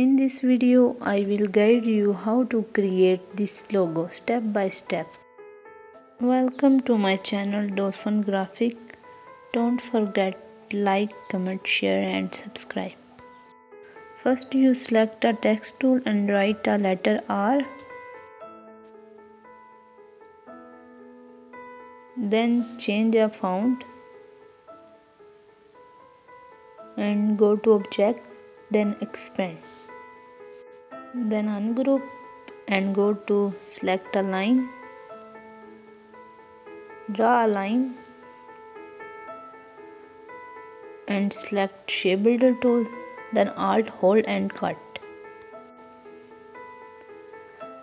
In this video, I will guide you how to create this logo step by step. Welcome to my channel Dolphin Graphic. Don't forget like, comment, share and subscribe. First you select a text tool and write a letter R. Then change a font and go to object, then expand. Then ungroup and go to select a line. Draw a line and select shape builder tool, then alt hold and cut.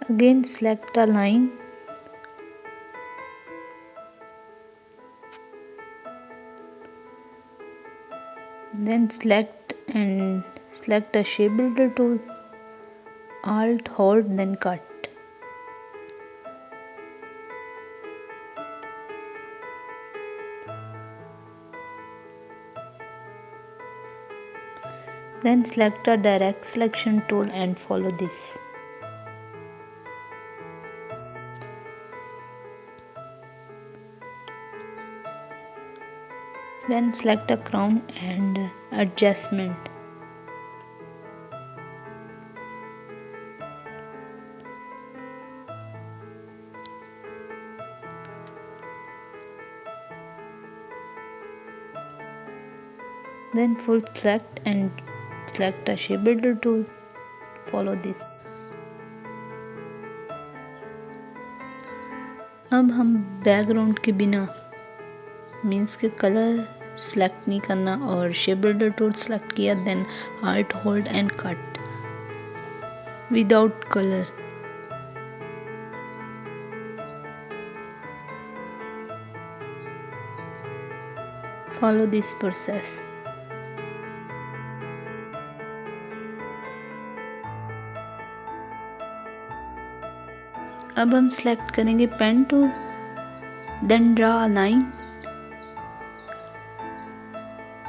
Again select a line then select a shape builder tool, alt hold then cut. Then select a direct selection tool and follow this. Then select a crown and adjustment. Then full select and select a shape builder tool. Follow this. अब हम background के बिना means के colour select नहीं करना और shape builder tool select किया, then alt hold and cut without colour. Follow this process. अब हम सेलेक्ट करेंगे pen tool, then draw a line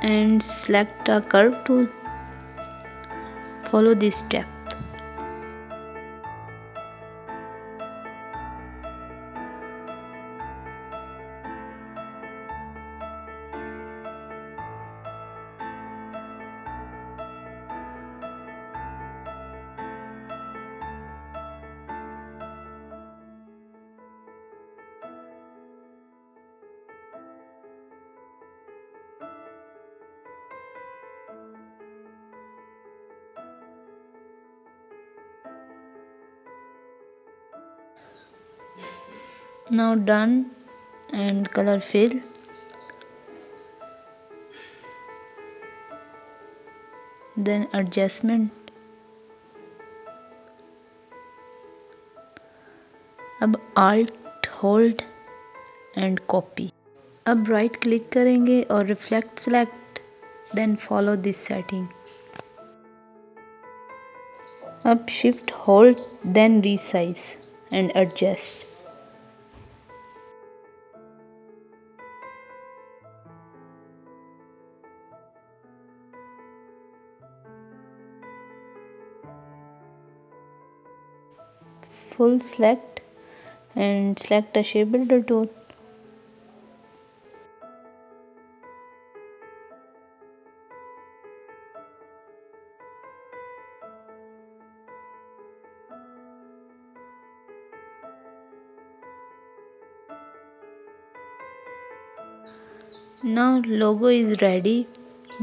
and select a curve tool. Follow this step. Now done and color fill. Then adjustment. अब alt hold and copy. अब right click करेंगे और reflect select, then follow this setting. अब shift hold then resize and adjust. Full select and select a shape builder tool. Now logo is ready,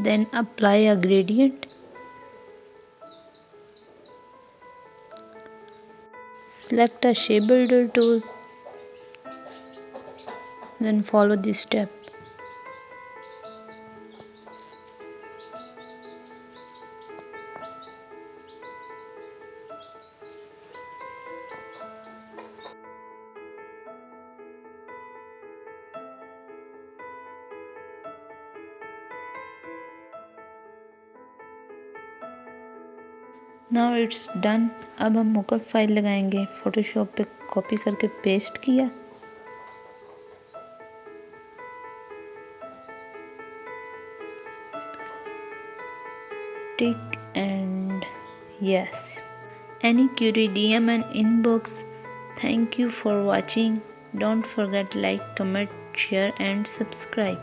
then apply a gradient. Select a shape builder tool, then follow this step. Now it's done. अब हम mock-up file लगाएंगे. Photoshop पे copy करके paste किया. Tick and Yes. Any query, DM and inbox. Thank you for watching. Don't forget like, comment, share and subscribe.